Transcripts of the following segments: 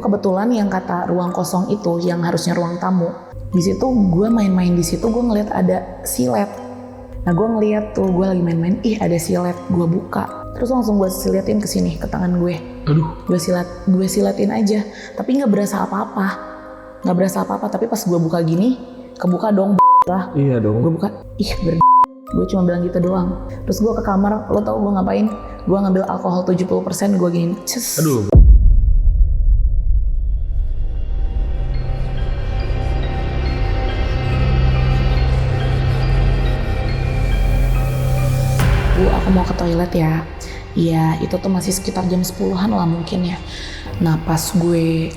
tuh kebetulan yang kata ruang kosong itu yang harusnya ruang tamu. Di situ gue main-main di situ, gue ngeliat ada silet. Nah gue ngeliat tuh, gue lagi main-main, ada silet, gue buka. Terus langsung gue silatin ke sini, ke tangan gue. Aduh. Gue silatin aja, tapi nggak berasa apa-apa. Tapi pas gue buka gini, kebuka dong lah. Iya dong. Gue buka, gue cuma bilang gitu doang. Terus gue ke kamar, lo tau gue ngapain? Gue ngambil alkohol 70%, gue gini, ces. Aduh. Aku mau ke toilet ya. Iya, itu tuh masih sekitar jam 10-an lah mungkin ya. Nah, pas gue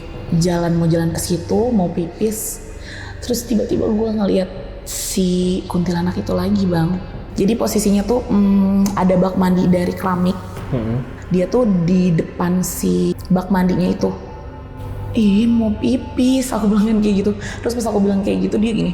mau jalan ke situ, mau pipis, terus tiba-tiba gue ngeliat si kuntilanak itu lagi, Bang. Jadi posisinya tuh ada bak mandi dari keramik. Dia tuh di depan si bak mandinya itu. Mau pipis, aku bilang kayak gitu. Terus pas aku bilang kayak gitu, dia gini.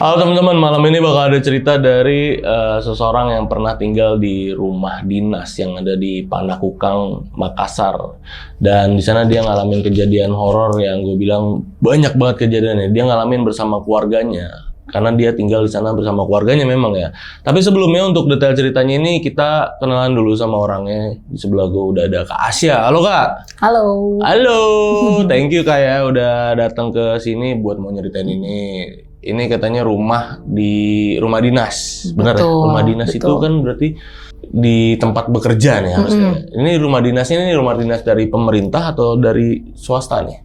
Halo teman-teman, malam ini bakal ada cerita dari seseorang yang pernah tinggal di rumah dinas yang ada di Panakukang, Makassar. Dan di sana dia ngalamin kejadian horor yang gue bilang banyak banget kejadiannya. Dia ngalamin bersama keluarganya, karena dia tinggal di sana bersama keluarganya memang ya. Tapi sebelumnya untuk detail ceritanya ini kita kenalan dulu sama orangnya. Di sebelah gue udah ada Kak Asya. Halo Kak. Halo. Halo, thank you Kak ya udah datang ke sini buat mau nyeritain ini. Ini katanya rumah dinas, benar ya? Rumah dinas betul. Itu kan berarti di tempat bekerja nih harusnya. Ini rumah dinasnya ini rumah dinas dari pemerintah atau dari swasta nih?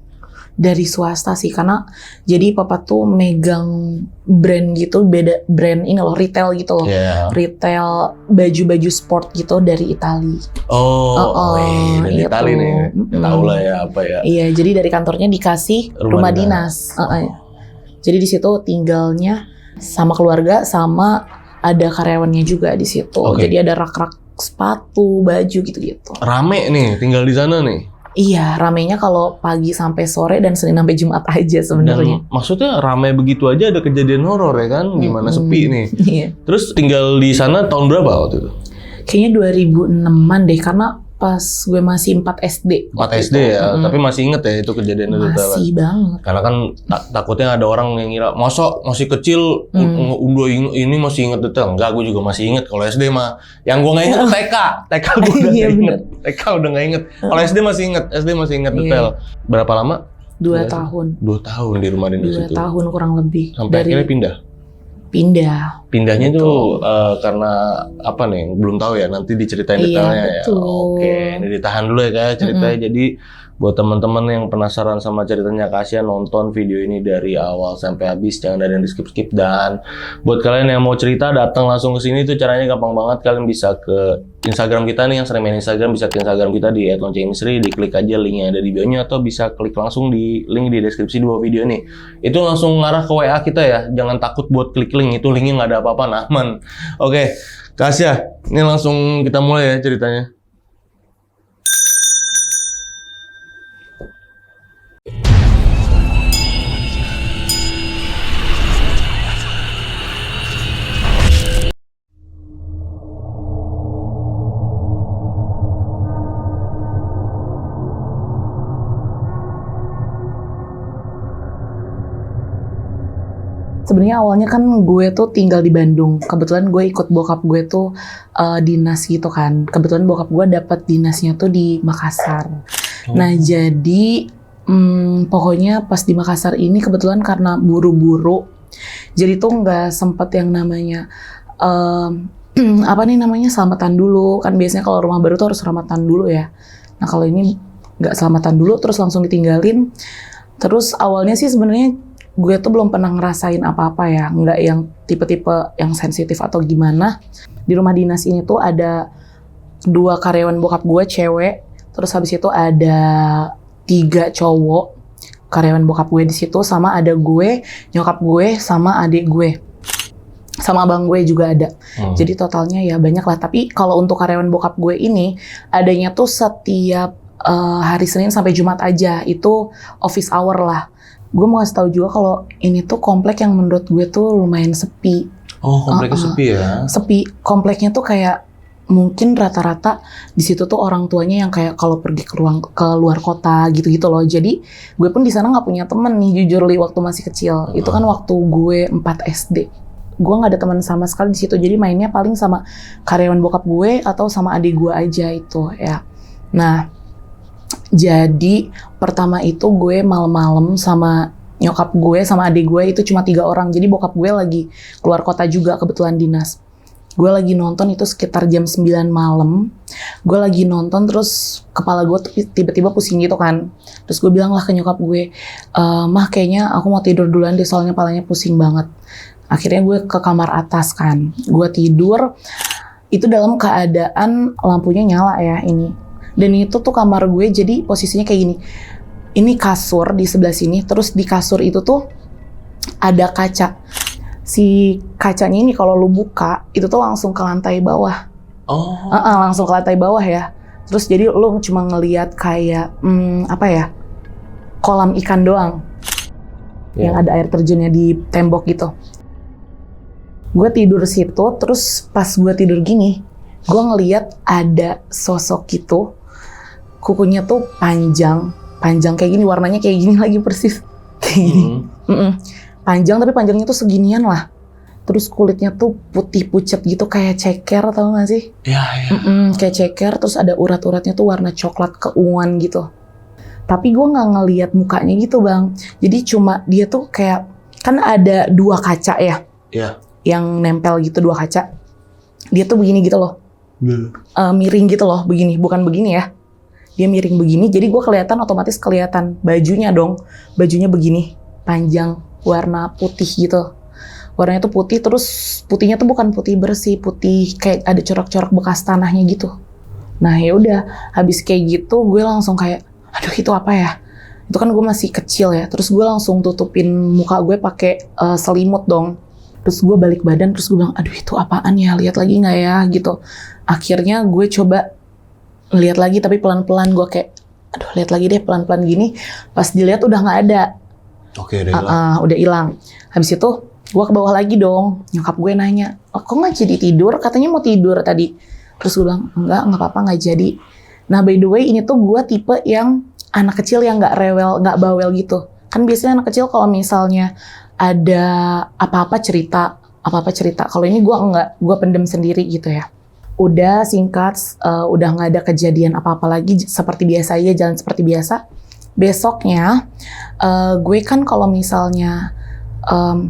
Dari swasta sih, karena jadi papa tuh megang brand gitu, beda brand ini loh, retail gitu loh. Retail baju-baju sport gitu dari Itali. Dari Itali nih. Tahu lah ya apa ya. Iya, jadi dari kantornya dikasih rumah dinas. Jadi di situ tinggalnya sama keluarga, sama ada karyawannya juga di situ. Jadi ada rak-rak sepatu, baju gitu-gitu. Rame nih tinggal di sana nih. Iya, ramenya kalau pagi sampai sore dan Senin sampai Jumat aja sebenarnya. Maksudnya rame begitu aja ada kejadian horor ya kan? Gimana sepi nih. Iya. Terus tinggal di sana tahun berapa waktu itu? Kayaknya 2006-an deh, karena pas gue masih 4 SD. 4 SD ya, tapi masih inget ya itu kejadian itu? Masih banget. Karena kan takutnya ada orang yang ngira, masa masih kecil, udah ini masih inget detail. Enggak, gue juga masih inget. Kalau SD mah, yang gue nggak inget tuh TK. TK gue udah nggak inget. TK udah nggak inget. Kalau SD masih inget detail. Berapa lama? 2 tahun. 2 tahun di rumah dinas itu? 2 tahun kurang lebih. Sampai akhirnya pindah? Betul. Pindahnya itu karena apa nih? Belum tahu ya, nanti diceritain detailnya ya. Oke, ini ditahan dulu ya Kak ceritanya. Jadi buat teman-teman yang penasaran sama ceritanya Kak Asya, nonton video ini dari awal sampai habis, jangan ada yang di skip-skip. Dan buat kalian yang mau cerita, datang langsung ke sini, itu caranya gampang banget. Kalian bisa ke Instagram kita nih, yang sering main Instagram, bisa ke Instagram kita di @loncengmisteri, diklik aja linknya ada di bio-nya, atau bisa klik langsung di link di deskripsi di bawah video ini. Itu langsung ngarah ke WA kita ya, jangan takut buat klik link, itu linknya nggak ada apa-apa, aman. Oke, Kak Asya, ini langsung kita mulai ya ceritanya. Sebenarnya awalnya kan gue tuh tinggal di Bandung. Kebetulan gue ikut bokap gue tuh dinas gitu kan. Kebetulan bokap gue dapat dinasnya tuh di Makassar. Nah jadi pokoknya pas di Makassar ini kebetulan karena buru-buru, jadi tuh nggak sempet yang namanya selamatan dulu. Kan biasanya kalau rumah baru tuh harus selamatan dulu ya. Nah kalau ini nggak selamatan dulu, terus langsung ditinggalin. Terus awalnya sih sebenarnya gue tuh belum pernah ngerasain apa-apa ya, nggak yang tipe-tipe yang sensitif atau gimana. Di rumah dinas ini tuh ada 2 karyawan bokap gue cewek, terus habis itu ada 3 cowok. karyawan bokap gue di situ, sama ada gue, nyokap gue, sama adik gue. Sama abang gue juga ada. Jadi totalnya ya banyak lah. Tapi kalau untuk karyawan bokap gue ini, adanya tuh setiap hari Senin sampai Jumat aja. Itu office hour lah. Gue mau kasih tahu juga kalau ini tuh komplek yang menurut gue tuh lumayan sepi. Oh, kompleknya sepi ya? Sepi. Kompleknya tuh kayak mungkin rata-rata di situ tuh orang tuanya yang kayak kalau pergi ke luar kota gitu-gitu loh. Jadi gue pun di sana nggak punya temen nih jujur li waktu masih kecil. Itu kan waktu gue 4 SD. Gue nggak ada teman sama sekali di situ. Jadi mainnya paling sama karyawan bokap gue atau sama adik gue aja itu ya. Nah, jadi pertama itu gue malam-malam sama nyokap gue sama adik gue itu cuma 3 orang. Jadi bokap gue lagi keluar kota juga kebetulan dinas. Gue lagi nonton itu sekitar jam 9 malam. Gue lagi nonton terus kepala gue tiba-tiba pusing gitu kan. Terus gue bilang lah ke nyokap gue, mah kayaknya aku mau tidur duluan deh soalnya kepalanya pusing banget. Akhirnya gue ke kamar atas kan. Gue tidur, itu dalam keadaan lampunya nyala ya ini. Dan itu tuh kamar gue jadi posisinya kayak gini. Ini kasur di sebelah sini, terus di kasur itu tuh ada kaca. Si kacanya ini kalau lu buka itu tuh langsung ke lantai bawah. Oh. Langsung ke lantai bawah ya. Terus jadi lu cuma ngelihat kayak apa ya, kolam ikan doang, yang ada air terjunnya di tembok gitu. Gue tidur situ, terus pas gue tidur gini, gue ngelihat ada sosok gitu, kukunya tuh panjang kayak gini, warnanya kayak gini lagi persis kayak gini. Panjang tapi panjangnya tuh seginian lah. Terus kulitnya tuh putih pucet gitu kayak ceker, tau gak sih? Iya. Kayak ceker, terus ada urat-uratnya tuh warna coklat keunguan gitu. Tapi gue nggak ngelihat mukanya gitu bang. Jadi cuma dia tuh kayak, kan ada 2 kaca ya? Iya. Yang nempel gitu 2 kaca. Dia tuh begini gitu loh. Miring gitu loh, begini. Bukan begini ya. Dia miring begini, jadi gue otomatis kelihatan bajunya dong. Bajunya begini, panjang. Warna putih gitu. Warnanya tuh putih, terus putihnya tuh bukan putih bersih, putih kayak ada corak-corak bekas tanahnya gitu. Nah ya udah, habis kayak gitu gue langsung kayak, aduh itu apa ya? Itu kan gue masih kecil ya, terus gue langsung tutupin muka gue pakai selimut dong. Terus gue balik badan, terus gue bilang, aduh itu apaan ya? Lihat lagi nggak ya? Gitu. Akhirnya gue coba lihat lagi, tapi pelan-pelan gue kayak, aduh lihat lagi deh pelan-pelan gini. Pas dilihat udah nggak ada. Oke, udah hilang. Udah hilang. Habis itu gue ke bawah lagi dong. Nyokap gue nanya, kok nggak jadi tidur? Katanya mau tidur tadi. Terus gue bilang, nggak apa-apa, nggak jadi. Nah by the way ini tuh gue tipe yang anak kecil yang nggak rewel, nggak bawel gitu. Kan biasanya anak kecil kalau misalnya ada apa-apa cerita. Kalau ini gue nggak, gue pendem sendiri gitu ya. Udah singkat, udah nggak ada kejadian apa-apa lagi. Seperti biasa aja, jalan seperti biasa. Besoknya, gue kan kalau misalnya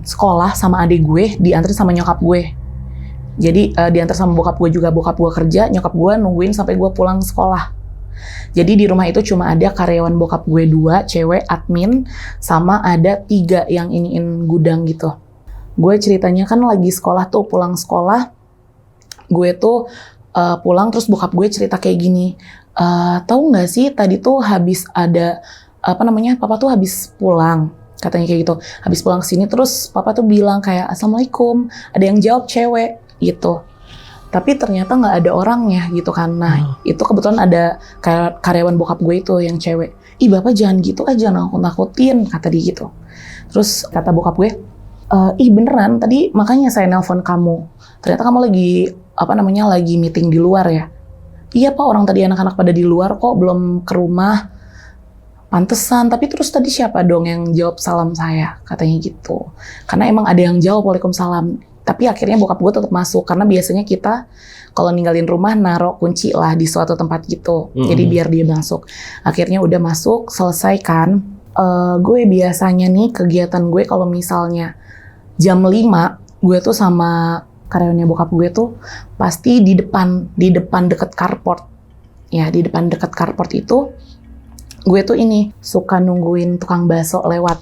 sekolah sama adik gue, diantar sama nyokap gue. Jadi diantar sama bokap gue juga, bokap gue kerja, nyokap gue nungguin sampai gue pulang sekolah. Jadi di rumah itu cuma ada karyawan bokap gue 2, cewek, admin, sama ada 3 yang iniin gudang gitu. Gue ceritanya kan lagi sekolah tuh, pulang sekolah, gue tuh pulang terus bokap gue cerita kayak gini, tahu nggak sih tadi tuh habis ada papa tuh habis pulang, katanya kayak gitu, habis pulang kesini terus papa tuh bilang kayak assalamualaikum, ada yang jawab cewek gitu, tapi ternyata nggak ada orangnya gitu kan. Nah itu kebetulan ada karyawan bokap gue itu yang cewek, ih bapak jangan gitu aja, nakut-nakutin, kata dia gitu. Terus kata bokap gue, ih beneran tadi makanya saya nelpon kamu, ternyata kamu lagi meeting di luar ya. Iya pak, orang tadi anak-anak pada di luar kok, belum ke rumah. Pantesan, tapi terus tadi siapa dong yang jawab salam saya? Katanya gitu. Karena emang ada yang jawab waalaikumsalam. Tapi akhirnya bokap gue tetap masuk, karena biasanya kita kalau ninggalin rumah naruh kunci lah di suatu tempat gitu. Jadi biar dia masuk. Akhirnya udah masuk, selesai kan. Gue biasanya nih kegiatan gue kalau misalnya jam 5, gue tuh sama karyawannya bokap gue tuh pasti di depan deket carport. Ya, di depan deket carport itu gue tuh ini suka nungguin tukang bakso lewat.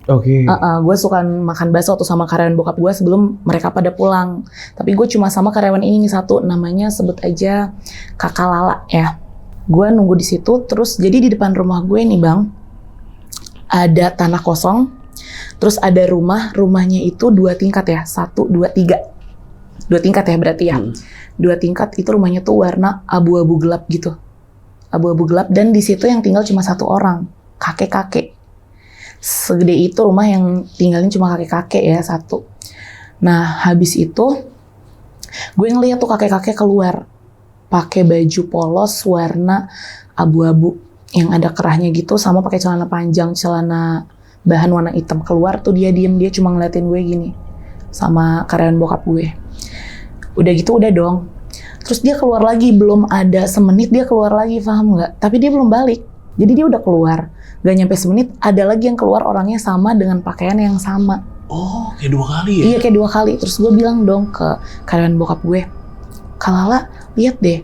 Oke. Gue suka makan bakso tuh sama karyawan bokap gue sebelum mereka pada pulang. Tapi gue cuma sama karyawan ini nih satu, namanya sebut aja Kakak Lala ya. Gue nunggu di situ, terus jadi di depan rumah gue nih bang, ada tanah kosong, terus ada rumahnya itu 2 tingkat ya, 1, 2, 3. 2 tingkat ya berarti ya. 2 tingkat itu rumahnya tuh warna abu-abu gelap gitu. Abu-abu gelap, dan di situ yang tinggal cuma 1 orang, kakek-kakek. Segede itu rumah yang tinggalin cuma kakek-kakek ya, 1. Nah, habis itu gue ngeliat tuh kakek-kakek keluar pakai baju polos warna abu-abu yang ada kerahnya gitu, sama pakai celana panjang, celana bahan warna hitam. Keluar tuh dia diem, dia cuma ngeliatin gue gini sama karyawan bokap gue. Udah gitu udah dong. Terus dia keluar lagi, belum ada semenit dia keluar lagi, paham nggak? Tapi dia belum balik. Jadi dia udah keluar, gak nyampe semenit ada lagi yang keluar, orangnya sama dengan pakaian yang sama. Oh, kayak 2 kali ya? Iya, kayak 2 kali. Terus gue bilang dong ke karyawan bokap gue, Kalala, lihat deh,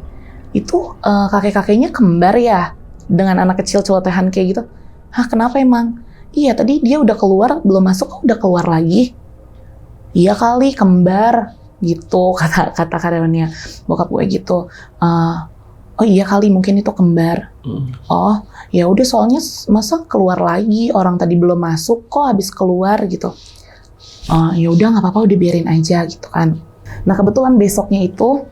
itu kakek-kakeknya kembar ya, dengan anak kecil celotehan kayak gitu. Hah, kenapa emang? Iya, tadi dia udah keluar, belum masuk, udah keluar lagi. Iya kali, kembar, gitu kata karyawannya bokap gue gitu. Oh iya kali, mungkin itu kembar. Oh, ya udah, soalnya masa keluar lagi, orang tadi belum masuk kok habis keluar gitu. Ya udah nggak apa-apa, udah biarin aja gitu kan. Nah, kebetulan besoknya itu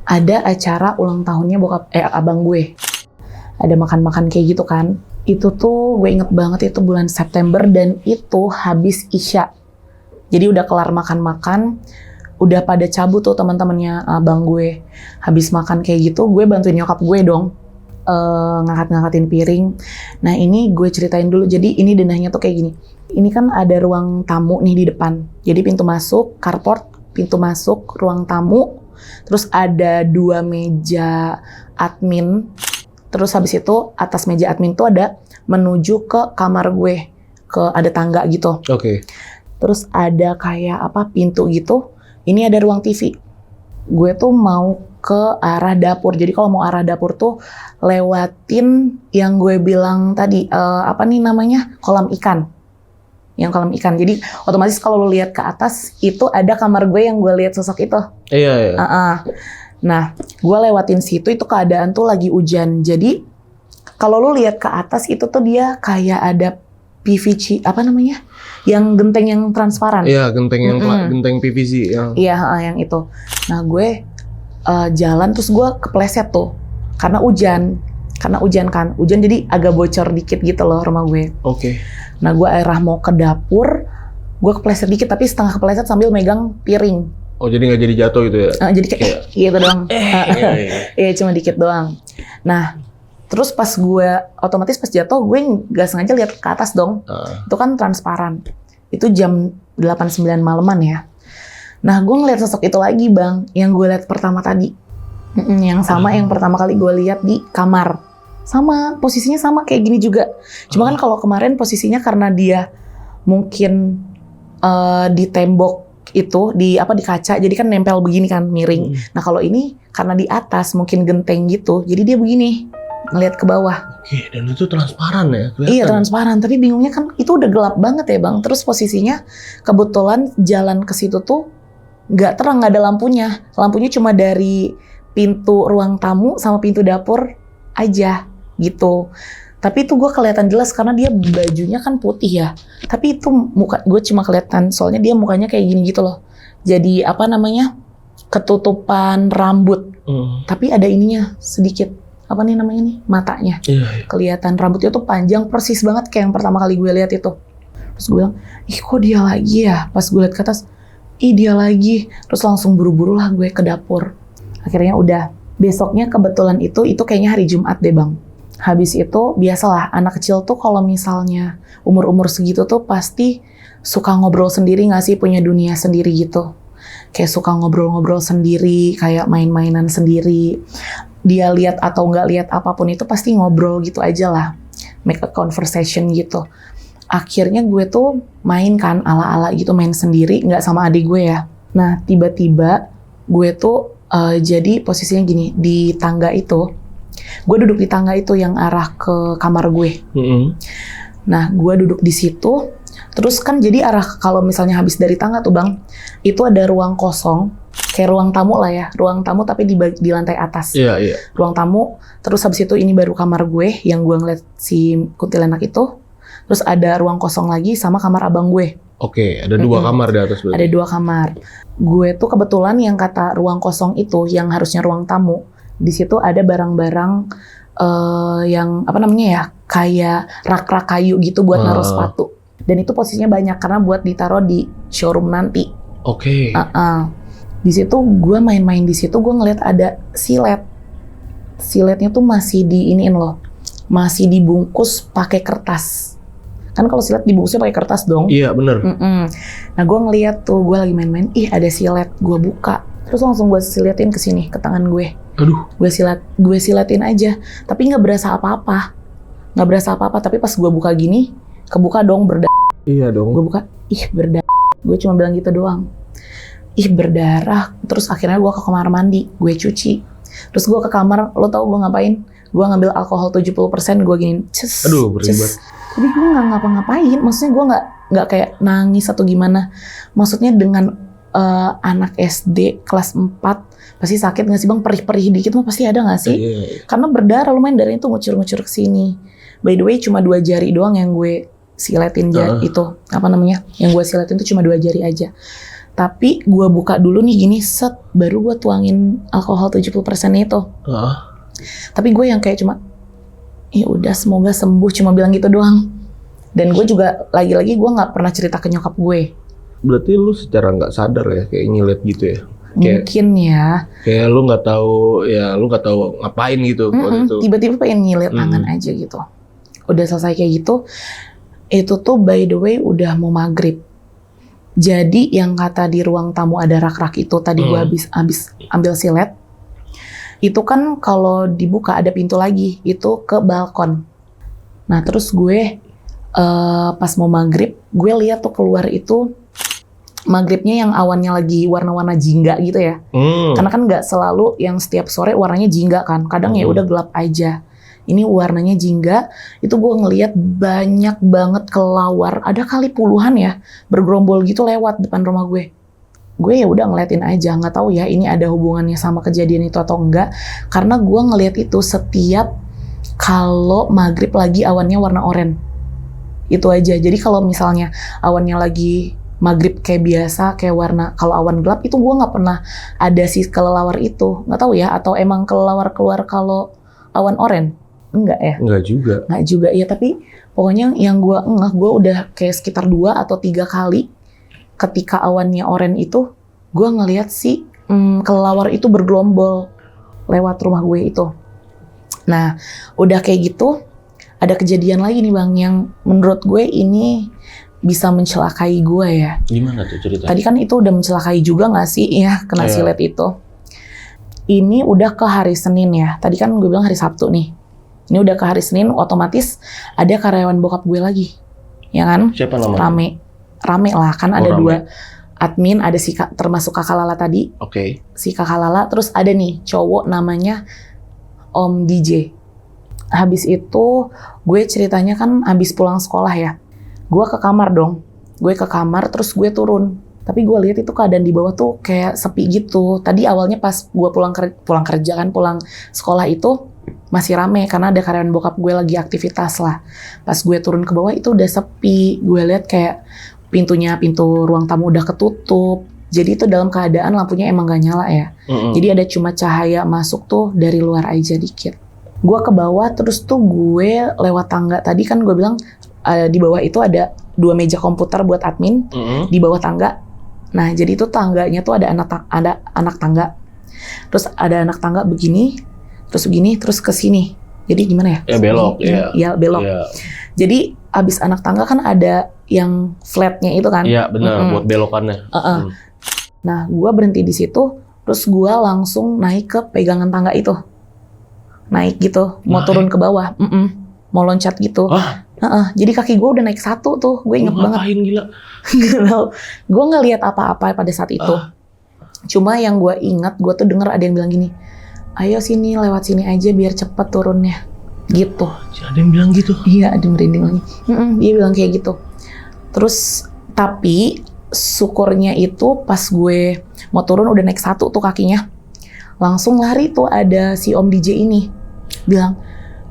ada acara ulang tahunnya abang gue. Ada makan-makan kayak gitu kan. Itu tuh gue inget banget, itu bulan September dan itu habis Isya. Jadi udah kelar makan-makan, udah pada cabut tuh teman-temannya abang gue. Habis makan kayak gitu, gue bantuin nyokap gue dong ngangkat-ngangkatin piring. Nah, ini gue ceritain dulu. Jadi ini denahnya tuh kayak gini. Ini kan ada ruang tamu nih di depan. Jadi pintu masuk, carport, pintu masuk, ruang tamu. Terus ada 2 meja admin. Terus habis itu atas meja admin tuh ada menuju ke kamar gue. Ada tangga gitu. Oke. Terus ada kayak pintu gitu. Ini ada ruang TV. Gue tuh mau ke arah dapur. Jadi kalau mau arah dapur tuh lewatin yang gue bilang tadi, kolam ikan. Yang kolam ikan. Jadi otomatis kalau lu lihat ke atas, itu ada kamar gue yang gue lihat sosok itu. Iya. Nah, gue lewatin situ, itu keadaan tuh lagi hujan. Jadi kalau lu lihat ke atas itu tuh dia kayak ada PVC, yang genteng yang transparan. Iya, genteng PVC yang. Iya, yang itu. Nah, gue jalan terus gue kepleset tuh karena hujan kan. Hujan jadi agak bocor dikit gitu loh rumah gue. Oke. Nah, gue arah mau ke dapur, gue kepleset dikit tapi setengah kepleset sambil megang piring. Oh, jadi nggak jadi jatuh gitu ya? Jadi kayak gitu doang. Iya, cuma dikit doang. Nah, terus pas otomatis pas jatuh, gue nggak sengaja lihat ke atas dong. Itu kan transparan. Itu jam 8-9 malaman ya. Nah, gue ngeliat sosok itu lagi, Bang. Yang gue lihat pertama tadi. Yang sama yang pertama kali gue lihat di kamar. Sama, posisinya sama kayak gini juga. Cuma kan kalau kemarin posisinya karena dia mungkin di tembok itu, di kaca, jadi kan nempel begini kan, miring. Nah, kalau ini karena di atas mungkin genteng gitu, jadi dia begini. Ngelihat ke bawah. Oke, dan itu transparan ya? Kelihatan. Iya, transparan. Tapi bingungnya kan itu udah gelap banget ya, Bang. Terus posisinya kebetulan jalan ke situ tuh nggak terang, nggak ada lampunya. Lampunya cuma dari pintu ruang tamu sama pintu dapur aja gitu. Tapi itu gue kelihatan jelas karena dia bajunya kan putih ya. Tapi itu muka gue cuma kelihatan, soalnya dia mukanya kayak gini gitu loh. Jadi ketutupan rambut. Tapi ada ininya sedikit. Matanya. Iya. Kelihatan rambutnya tuh panjang persis banget kayak yang pertama kali gue lihat itu. Terus gue bilang, ih kok dia lagi ya? Pas gue lihat ke atas, ih dia lagi. Terus langsung buru-buru lah gue ke dapur. Akhirnya udah. Besoknya kebetulan itu kayaknya hari Jumat deh, Bang. Habis itu biasalah anak kecil tuh kalau misalnya umur-umur segitu tuh pasti suka ngobrol sendiri nggak sih, punya dunia sendiri gitu. Kayak suka ngobrol-ngobrol sendiri, kayak main-mainan sendiri. Dia lihat atau nggak lihat apapun itu pasti ngobrol gitu aja lah, make a conversation gitu. Akhirnya gue tuh main kan ala-ala gitu, main sendiri, nggak sama adik gue ya. Nah, tiba-tiba gue tuh jadi posisinya gini, di tangga itu. Gue duduk di tangga itu yang arah ke kamar gue. Nah, gue duduk di situ. Terus kan jadi kalau misalnya habis dari tangga tuh, Bang, itu ada ruang kosong. Kayak ruang tamu lah ya, ruang tamu tapi di lantai atas. Iya. Ruang tamu, terus habis itu ini baru kamar gue yang gue ngeliat si kuntilanak itu. terus ada ruang kosong lagi sama kamar abang gue. Oke, ada 2 kamar di atas berarti. Ada 2 kamar. Gue tuh kebetulan yang kata ruang kosong itu, yang harusnya ruang tamu, di situ ada barang-barang yang apa namanya ya, kayak rak-rak kayu gitu buat naruh sepatu. Dan itu posisinya banyak karena buat ditaruh di showroom nanti. Oke. Di situ gue main-main di situ, gue ngeliat ada silet. Siletnya tuh masih diiniin loh, masih dibungkus pakai kertas. Kan kalau silet dibungkusnya pakai kertas dong. Iya bener. Nah gue ngeliat tuh, gue lagi main-main, ada silet, gue buka. Terus langsung gue siletin ke sini, ke tangan gue. Aduh. Gue siletin aja, tapi nggak berasa apa-apa. Tapi pas gue buka gini, kebuka dong Iya dong. Gue buka, berdarah. Gue cuma bilang gitu doang. Berdarah. Terus akhirnya gue ke kamar mandi, gue cuci. Terus gue ke kamar, lo tau gue ngapain? Gue ngambil alkohol 70%, gue gini, Aduh, berlibat. Jadi gue nggak ngapa-ngapain, maksudnya gue nggak kayak nangis atau gimana. Maksudnya dengan anak SD kelas 4, pasti sakit nggak sih bang, perih-perih dikit mah pasti ada nggak sih? Iya. Karena berdarah, lumayan darahnya tuh ngucur-ngucur ke sini. By the way, cuma 2 jari doang yang gue siletin itu, apa namanya? Yang gue siletin tuh cuma 2 jari aja. Tapi gue buka dulu nih gini, set, baru gue tuangin alkohol 70% itu. Tapi gue yang kayak cuma, ya udah semoga sembuh, cuma bilang gitu doang. Dan gue juga lagi-lagi gue nggak pernah cerita ke nyokap gue. Berarti lu secara nggak sadar ya kayak nyilet gitu ya? Mungkin ya. Kayak lu nggak tahu ngapain gitu waktu itu. Tiba-tiba pengen nyilet tangan aja gitu. Udah selesai kayak gitu, itu tuh by the way udah mau maghrib. Jadi yang kata di ruang tamu ada rak-rak itu tadi gue habis ambil silet. Itu kan kalau dibuka ada pintu lagi, itu ke balkon. Nah terus gue pas mau maghrib, gue lihat tuh keluar itu maghribnya yang awannya lagi warna-warna jingga gitu ya. Karena kan nggak selalu yang setiap sore warnanya jingga kan. Kadang ya udah gelap aja. Ini warnanya jingga. Itu gue ngelihat banyak banget kelawar. Ada kali puluhan ya, bergerombol gitu lewat depan rumah gue. Gue ya udah ngeliatin aja. Nggak tahu ya ini ada hubungannya sama kejadian itu atau enggak. Karena gue ngeliat itu setiap kalau maghrib lagi awannya warna oranye. Itu aja. Jadi kalau misalnya awannya lagi maghrib kayak biasa, kayak warna, kalau awan gelap itu gue nggak pernah ada si kelelawar itu. Nggak tahu ya, atau emang kelelawar keluar kalau awan oranye? Enggak ya? Enggak juga. Nggak juga, ya tapi pokoknya yang gue gue udah kayak sekitar 2 atau 3 kali ketika awannya oranye itu, gue ngelihat si kelelawar itu bergelombol lewat rumah gue itu. Nah, udah kayak gitu, ada kejadian lagi nih bang, yang menurut gue ini bisa mencelakai gue ya. Gimana tuh ceritanya? Tadi kan itu udah mencelakai juga nggak sih ya, kena silet itu. Ini udah ke hari Senin ya, tadi kan gue bilang hari Sabtu nih. Ini udah ke hari Senin, otomatis ada karyawan bokap gue lagi, ya kan? Siapa namanya? Rame lah, kan ada 2 admin, ada termasuk kakak Lala tadi. Oke. Si kakak Lala, terus ada nih cowok namanya Om DJ. Habis itu gue ceritanya kan habis pulang sekolah ya. Gue ke kamar dong. Gue ke kamar terus gue turun. Tapi gue lihat itu keadaan di bawah tuh kayak sepi gitu. Tadi awalnya pas gue pulang sekolah itu masih rame karena ada karyawan bokap gue lagi aktivitas lah. Pas gue turun ke bawah itu udah sepi. Gue lihat kayak pintu ruang tamu udah ketutup. Jadi itu dalam keadaan lampunya emang gak nyala ya. Jadi ada cuma cahaya masuk tuh dari luar aja dikit. Gue ke bawah terus tuh gue lewat tangga. Tadi kan gue bilang di bawah itu ada 2 meja komputer buat admin di bawah tangga. Nah jadi itu tangganya tuh ada anak tangga. Terus ada anak tangga begini, terus ke sini. Jadi gimana ya? Ya belok. Iya belok. Ya. Jadi abis anak tangga kan ada yang flatnya itu kan? Iya benar, buat belokannya. Nah gue berhenti di situ, terus gue langsung naik ke pegangan tangga itu. Naik gitu, mau turun ke bawah, mau loncat gitu. Jadi kaki gue udah naik 1 tuh, gue inget banget. Ngapain gila? Gue nggak lihat apa-apa pada saat itu. Cuma yang gue ingat, gue tuh denger ada yang bilang gini, ayo sini, lewat sini aja biar cepet turunnya. Gitu. Ada yang bilang gitu? Iya, ada yang merinding lagi. Dia bilang kayak gitu. Terus, tapi syukurnya itu pas gue mau turun udah naik 1 tuh kakinya. Langsung lari tuh ada si Om DJ ini. Bilang,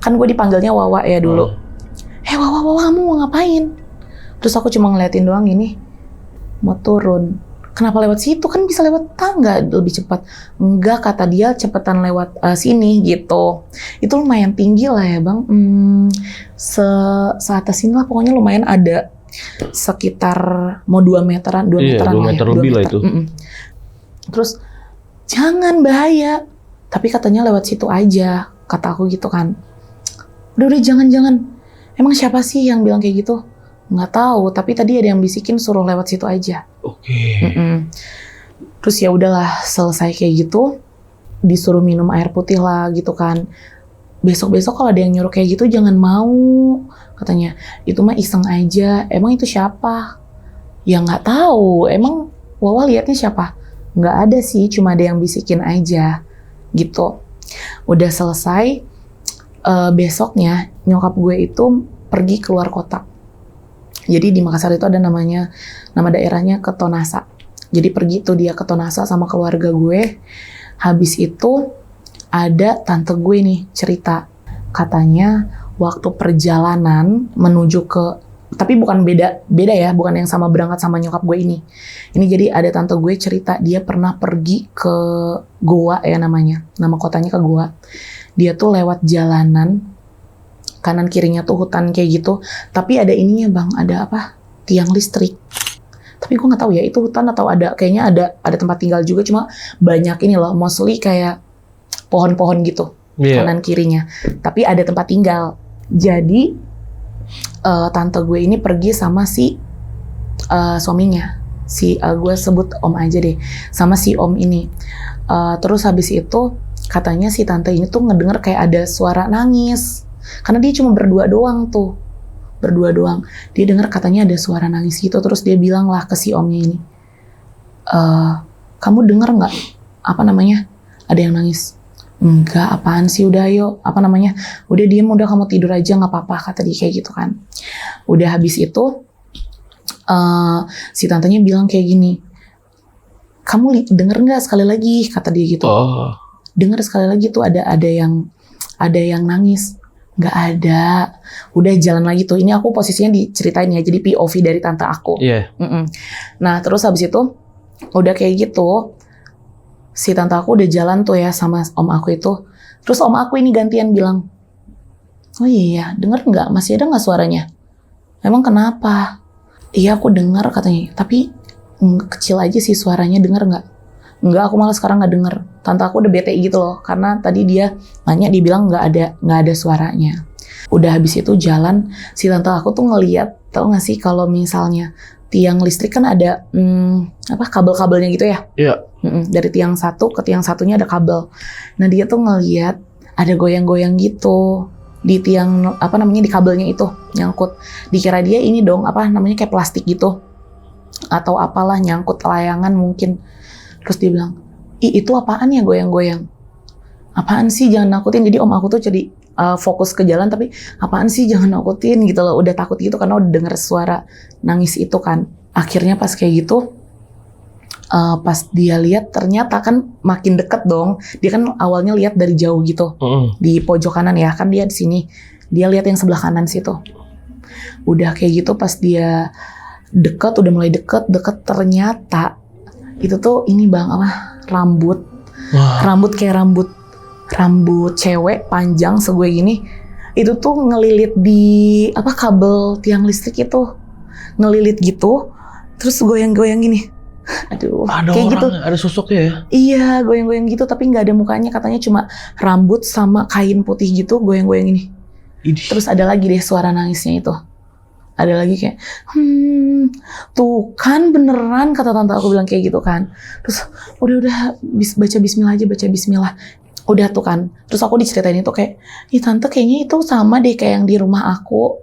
kan gue dipanggilnya Wawa ya dulu. wah, kamu mau ngapain? Terus aku cuma ngeliatin doang gini, mau turun. Kenapa lewat situ? Kan bisa lewat tangga lebih cepat. Enggak, kata dia cepetan lewat sini gitu. Itu lumayan tinggi lah ya bang. Seatas ini lah pokoknya lumayan ada sekitar mau 2 meteran, 2 Iya, meteran 2 meter lebih lah itu. Terus jangan bahaya. Tapi katanya lewat situ aja, kata aku gitu kan. Udah jangan. Emang siapa sih yang bilang kayak gitu? Nggak tahu, tapi tadi ada yang bisikin suruh lewat situ aja. Oke. Terus ya udahlah, selesai kayak gitu, disuruh minum air putih lah gitu kan. Besok-besok kalau ada yang nyuruh kayak gitu jangan mau, katanya. Itu mah iseng aja. Emang itu siapa? Ya nggak tahu. Emang Wawa liatnya siapa? Nggak ada sih, cuma ada yang bisikin aja gitu. Udah selesai, besoknya nyokap gue itu pergi keluar kota. Jadi di Makassar itu ada nama daerahnya Ketonasa. Jadi pergi tuh dia ke Tonasa sama keluarga gue. Habis itu ada tante gue nih cerita. Katanya waktu perjalanan menuju ke, tapi bukan beda ya, bukan yang sama berangkat sama nyokap gue ini. Ini jadi ada tante gue cerita dia pernah pergi ke Goa ya namanya. Nama kotanya ke Goa. Dia tuh lewat jalanan kanan kirinya tuh hutan kayak gitu, tapi ada ininya bang, ada apa? Tiang listrik. Tapi gue nggak tahu ya itu hutan atau kayaknya ada tempat tinggal juga, cuma banyak ini loh, mostly kayak pohon-pohon gitu kanan kirinya. Tapi ada tempat tinggal. Jadi tante gue ini pergi sama si suaminya, gue sebut om aja deh, sama si om ini. Terus habis itu katanya si tante ini tuh ngedenger kayak ada suara nangis. Karena dia cuma berdua doang. Dia dengar katanya ada suara nangis gitu. Terus dia bilang lah ke si omnya ini, kamu denger nggak? Apa namanya? Ada yang nangis. Enggak, apaan sih? Udah ayo. Apa namanya? Udah diem, udah kamu tidur aja, nggak apa-apa, kata dia kayak gitu kan. Udah habis itu si tantenya bilang kayak gini, kamu denger nggak sekali lagi? Kata dia gitu. Denger sekali lagi tuh ada yang nangis. Nggak ada. Udah jalan lagi tuh. Ini aku posisinya diceritain ya. Jadi POV dari tante aku. Iya. Nah terus habis itu udah kayak gitu. Si tante aku udah jalan tuh ya sama om aku itu. Terus om aku ini gantian bilang, oh iya denger nggak? Masih ada nggak suaranya? Emang kenapa? Iya aku denger katanya. Tapi kecil aja sih suaranya, denger nggak? Enggak, aku malah sekarang nggak denger. Tante aku udah bete gitu loh, karena tadi dia nanya, dia bilang nggak ada suaranya. Udah habis itu jalan, si tante aku tuh ngeliat, tau nggak sih kalau misalnya tiang listrik kan ada kabel-kabelnya gitu ya? Iya. Dari tiang satu ke tiang satunya ada kabel. Nah dia tuh ngeliat ada goyang-goyang gitu di tiang di kabelnya itu nyangkut. Dikira dia ini dong kayak plastik gitu atau apalah, nyangkut layangan mungkin. Terus dia bilang, itu apaan ya goyang-goyang? Apaan sih, jangan nakutin. Jadi om aku tuh jadi fokus ke jalan, tapi apaan sih, jangan nakutin gitu loh. Udah takut gitu karena udah denger suara nangis itu kan. Akhirnya pas kayak gitu, pas dia lihat ternyata kan makin deket dong. Dia kan awalnya lihat dari jauh gitu, di pojok kanan ya, kan dia di sini. Dia lihat yang sebelah kanan situ. Udah kayak gitu pas dia udah mulai deket ternyata itu tuh ini bang rambut kayak rambut cewek panjang segue gini, itu tuh ngelilit di kabel tiang listrik itu, ngelilit gitu terus goyang-goyang gini. Aduh, ada kayak orang, gitu. Ada sosoknya ya? Iya, goyang-goyang gitu tapi nggak ada mukanya, katanya cuma rambut sama kain putih gitu goyang-goyang ini. Terus ada lagi deh suara nangisnya itu. Ada lagi kayak, tuh kan beneran, kata tante aku bilang kayak gitu kan. Terus udah baca bismillah aja, baca bismillah. Udah tuh kan. Terus aku diceritain itu kayak, ih tante kayaknya itu sama deh kayak yang di rumah aku.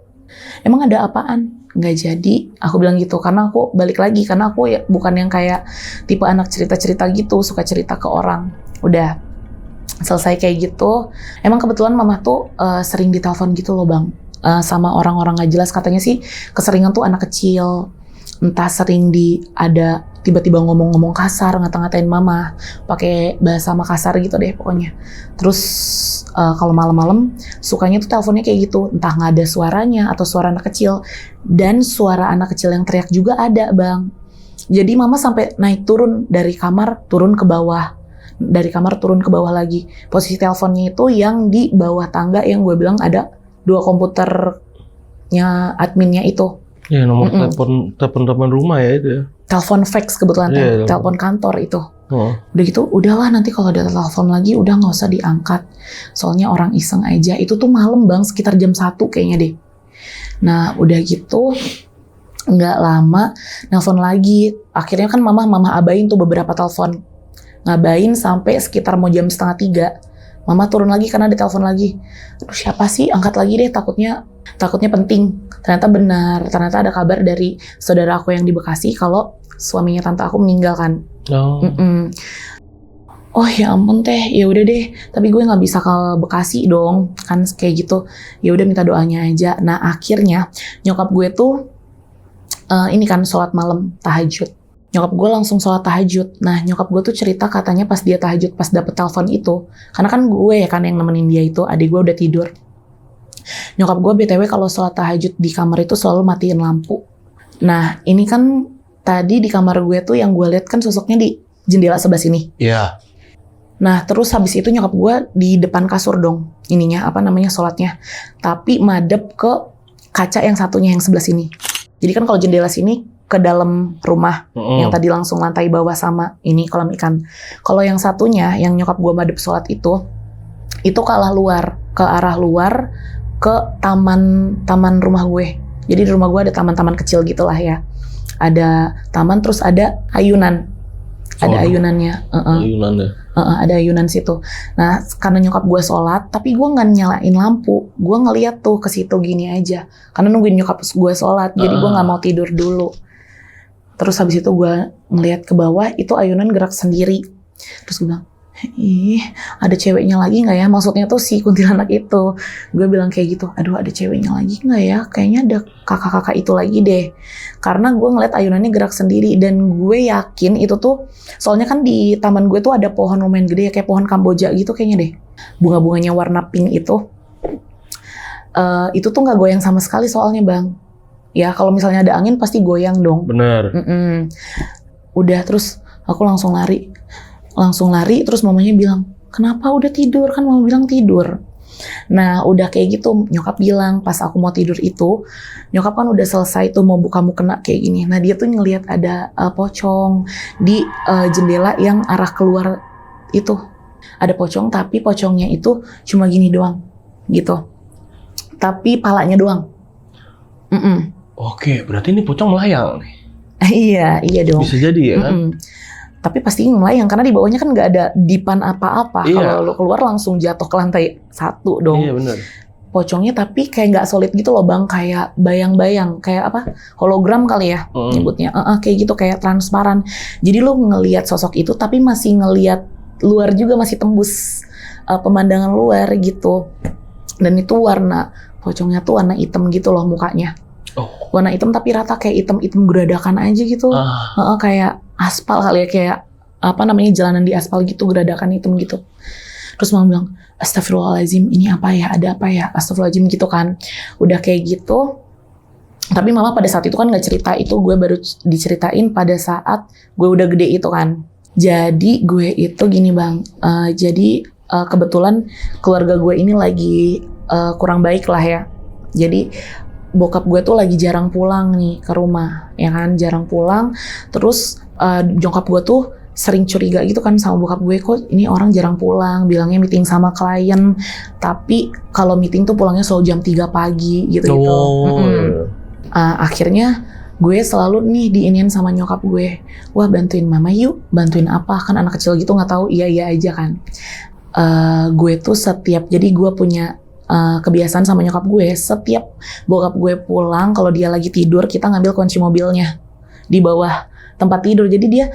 Emang ada apaan? Nggak jadi, aku bilang gitu. Karena aku balik lagi, karena aku ya bukan yang kayak tipe anak cerita-cerita gitu, suka cerita ke orang. Udah selesai kayak gitu. Emang kebetulan mama tuh sering ditelepon gitu loh bang. Sama orang-orang nggak jelas, katanya sih keseringan tuh anak kecil, entah sering ada tiba-tiba ngomong-ngomong kasar, ngata-ngatain mama pakai bahasa Makassar gitu deh pokoknya. Terus kalau malam-malam sukanya tuh teleponnya kayak gitu, entah nggak ada suaranya atau suara anak kecil, dan suara anak kecil yang teriak juga ada bang. Jadi mama sampai naik turun dari kamar turun ke bawah, dari kamar turun ke bawah lagi. Posisi teleponnya itu yang di bawah tangga yang gue bilang ada 2 komputernya adminnya itu. Ya nomor telepon rumah ya itu ya. Telepon fax kebetulan, telepon kantor itu. Udah gitu, udahlah nanti kalau ada telepon lagi udah nggak usah diangkat. Soalnya orang iseng aja. Itu tuh malam bang, sekitar jam 1 kayaknya deh. Nah udah gitu, nggak lama nelpon lagi. Akhirnya kan mama abain tuh beberapa telepon. Ngabain sampai sekitar mau jam 2:30. Mama turun lagi karena ada telepon lagi. Aduh siapa sih? Angkat lagi deh, takutnya penting. Ternyata benar, ternyata ada kabar dari saudara aku yang di Bekasi kalau suaminya tante aku meninggal kan. Oh ya ampun teh, ya udah deh. Tapi gue nggak bisa ke Bekasi dong, kan kayak gitu. Ya udah minta doanya aja. Nah akhirnya nyokap gue tuh ini kan sholat malam tahajud. Nyokap gue langsung sholat tahajud. Nah nyokap gue tuh cerita katanya pas dia tahajud, pas dapet telepon itu, karena kan gue ya kan yang nemenin dia itu, adik gue udah tidur. Nyokap gue BTW kalau sholat tahajud di kamar itu selalu matiin lampu. Nah ini kan tadi di kamar gue tuh yang gue lihat kan sosoknya di jendela sebelah sini. Iya. Nah terus habis itu nyokap gue di depan kasur dong, sholatnya. Tapi madep ke kaca yang satunya yang sebelah sini. Jadi kan kalau jendela sini ke dalam rumah, yang tadi langsung lantai bawah sama ini kolam ikan. Kalau yang satunya, yang nyokap gue madep sholat itu ke arah luar, ke taman rumah gue. Jadi di rumah gue ada taman-taman kecil gitulah ya. Ada taman, terus ada ayunan. Ada ayunannya. Ada ayunan situ. Nah, karena nyokap gue sholat, tapi gue nggak nyalain lampu. Gue ngeliat tuh ke situ gini aja. Karena nungguin nyokap gue sholat, jadi gue nggak mau tidur dulu. Terus habis itu gue ngeliat ke bawah, itu ayunan gerak sendiri. Terus gue bilang, ih, ada ceweknya lagi nggak ya? Maksudnya tuh si kuntilanak itu. Gue bilang kayak gitu, aduh ada ceweknya lagi nggak ya? Kayaknya ada kakak-kakak itu lagi deh. Karena gue ngeliat ayunannya gerak sendiri, dan gue yakin itu tuh, soalnya kan di taman gue tuh ada pohon lumayan gede ya, kayak pohon Kamboja gitu kayaknya deh. Bunga-bunganya warna pink itu tuh nggak goyang sama sekali soalnya bang. Ya kalau misalnya ada angin pasti goyang dong. Bener. Udah terus aku langsung lari, terus mamanya bilang, kenapa udah tidur? Kan mama bilang tidur. Nah udah kayak gitu, nyokap bilang pas aku mau tidur itu, nyokap kan udah selesai tuh mau buka mukena kayak gini. Nah dia tuh ngelihat ada pocong di jendela yang arah keluar itu. Ada pocong, tapi pocongnya itu cuma gini doang gitu. Tapi palanya doang. Oke, berarti ini pocong melayang nih. Iya dong. Bisa jadi ya kan? Tapi pasti melayang karena di bawahnya kan nggak ada dipan apa-apa. Iya. Kalau lo keluar langsung jatuh ke lantai 1 dong. Iya benar. Pocongnya tapi kayak nggak solid gitu loh bang, kayak bayang-bayang, kayak apa? Hologram kali ya nyebutnya. Kayak gitu, kayak transparan. Jadi lo ngelihat sosok itu tapi masih ngelihat luar juga, masih tembus pemandangan luar gitu. Dan itu pocongnya tuh warna hitam gitu loh mukanya. Warna hitam tapi rata, kayak hitam geradakan aja gitu. Kayak aspal kali ya, kayak jalanan di aspal gitu, geradakan hitam gitu. Terus mama bilang, astagfirullahaladzim, ini apa ya, ada apa ya, astagfirullahaladzim gitu kan. Udah kayak gitu. Tapi mama pada saat itu kan gak cerita, itu gue baru diceritain pada saat gue udah gede itu kan. Jadi gue itu gini bang, kebetulan keluarga gue ini lagi kurang baik lah ya. Jadi bokap gue tuh lagi jarang pulang nih ke rumah, ya kan, jarang pulang. Terus nyokap gue tuh sering curiga gitu kan sama bokap gue, kok ini orang jarang pulang, bilangnya meeting sama klien, tapi kalau meeting tuh pulangnya selalu jam 3 pagi gitu-gitu. Akhirnya gue selalu nih diinin sama nyokap gue, wah bantuin mama yuk. Bantuin apa? Kan anak kecil gitu nggak tahu, iya aja kan. Gue tuh jadi gue punya kebiasaan sama nyokap gue, setiap bokap gue pulang, kalau dia lagi tidur, kita ngambil kunci mobilnya di bawah tempat tidur. Jadi dia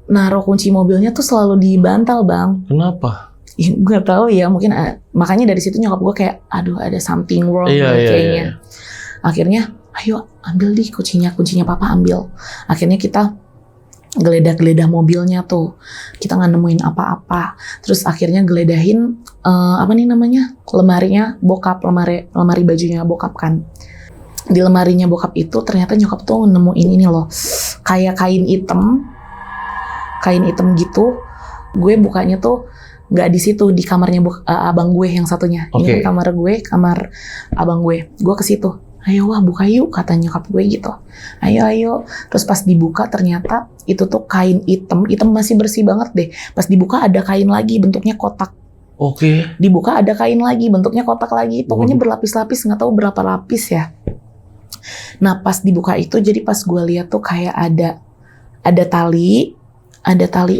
naruh kunci mobilnya tuh selalu di bantal bang. Kenapa? Ya, gue tahu ya, mungkin makanya dari situ nyokap gue kayak, aduh ada something wrong kayaknya. Akhirnya, ayo ambil kuncinya papa ambil. Akhirnya kita geledah-geledah mobilnya tuh. Kita nggak nemuin apa-apa. Terus akhirnya geledahin apa nih namanya, lemarinya bokap, lemari bajunya bokap kan. Di lemarinya bokap itu ternyata nyokap tuh nemuin ini loh, kayak kain hitam gitu. Gue bukanya tuh nggak di situ, di kamarnya abang gue yang satunya. Ini kan kamar gue, kamar abang gue. Gue ke situ. Ayo wah buka yuk, kata nyokap gue gitu. Ayo. Terus pas dibuka ternyata itu tuh kain hitam masih bersih banget deh. Pas dibuka ada kain lagi bentuknya kotak. Dibuka ada kain lagi bentuknya kotak lagi. Pokoknya berlapis-lapis, nggak tahu berapa lapis ya. Nah pas dibuka itu jadi pas gue lihat tuh kayak ada tali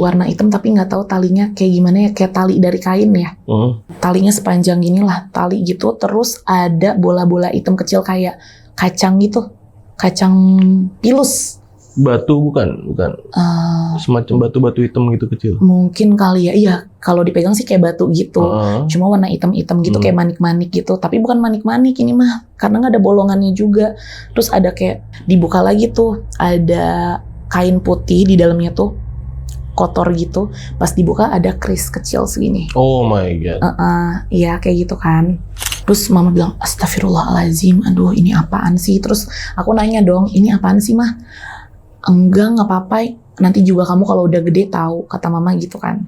warna hitam tapi nggak tahu talinya kayak gimana ya, kayak tali dari kain ya. Talinya sepanjang gini lah, tali gitu. Terus ada bola-bola hitam kecil kayak kacang gitu, kacang pilus. Batu bukan? Semacam batu-batu hitam gitu kecil. Mungkin kali ya, iya. Kalau dipegang sih kayak batu gitu, cuma warna hitam-hitam gitu, kayak manik-manik gitu. Tapi bukan manik-manik ini mah, karena nggak ada bolongannya juga. Terus ada kayak dibuka lagi tuh, ada kain putih di dalamnya tuh, kotor gitu. Pas dibuka ada kris kecil segini. Oh my god. Iya kayak gitu kan. Terus mama bilang astagfirullahaladzim, aduh ini apaan sih? Terus aku nanya dong, ini apaan sih mah? Enggak, nggak apa-apa. Nanti juga kamu kalau udah gede tahu, kata mama gitu kan.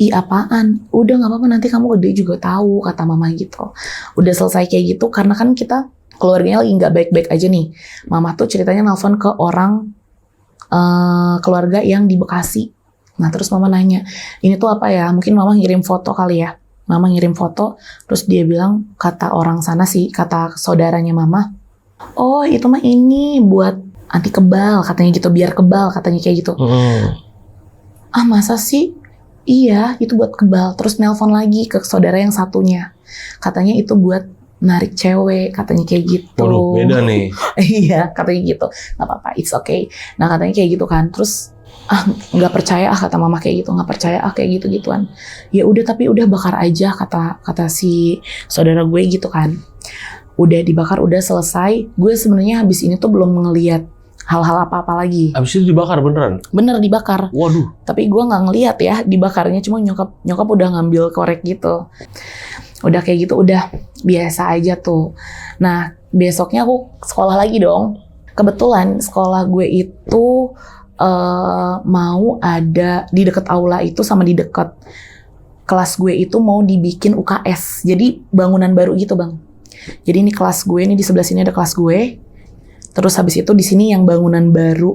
Ih apaan? Udah nggak apa-apa, nanti kamu gede juga tahu, kata mama gitu. Udah selesai kayak gitu, karena kan kita keluarganya lagi nggak baik-baik aja nih. Mama tuh ceritanya nelfon ke orang keluarga yang di Bekasi. Nah terus mama nanya, ini tuh apa ya? Mungkin mama ngirim foto kali ya. Mama ngirim foto, terus dia bilang, kata orang sana sih, kata saudaranya mama, oh itu mah ini buat anti kebal, katanya gitu, biar kebal, katanya kayak gitu. Ah masa sih? Iya, itu buat kebal. Terus nelpon lagi ke saudara yang satunya, katanya itu buat narik cewek, katanya kayak gitu. Waduh, beda nih. Iya, katanya gitu. Nggak apa-apa, it's okay. Nah katanya kayak gitu kan. Terus nggak percaya kata mama kayak gitu, nggak percaya kayak gitu-gituan. Ya udah, tapi udah bakar aja, kata si saudara gue gitu kan. Udah dibakar, udah selesai. Gue sebenarnya habis ini tuh belum ngelihat hal-hal apa-apa lagi. Abis itu dibakar beneran? Bener dibakar. Waduh. Tapi gue nggak ngelihat ya dibakarnya, cuma nyokap udah ngambil korek gitu. Udah kayak gitu, udah biasa aja tuh. Nah besoknya aku sekolah lagi dong. Kebetulan sekolah gue itu mau ada di dekat aula itu, sama di dekat kelas gue itu mau dibikin UKS. Jadi bangunan baru gitu bang. Jadi ini kelas gue, ini di sebelah sini ada kelas gue. Terus habis itu di sini yang bangunan baru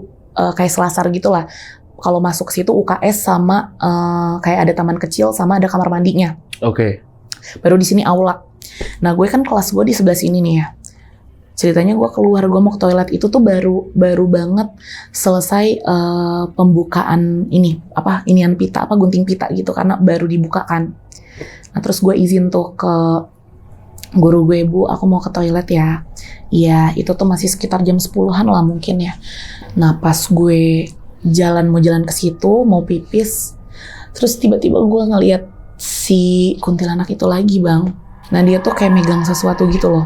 kayak selasar gitulah. Kalau masuk ke situ UKS sama kayak ada taman kecil sama ada kamar mandinya. Baru di sini aula. Nah gue kan kelas gue di sebelah sini nih ya. Ceritanya gue keluar, gue mau ke toilet itu tuh baru banget selesai pembukaan ini inian pita, gunting pita gitu, karena baru dibuka kan. Nah terus gue izin tuh ke guru gue, Bu aku mau ke toilet ya. Iya itu tuh masih sekitar jam 10-an lah mungkin ya. Nah pas gue mau jalan ke situ mau pipis, terus tiba-tiba gue ngeliat si kuntilanak itu lagi bang. Nah dia tuh kayak megang sesuatu gitu loh.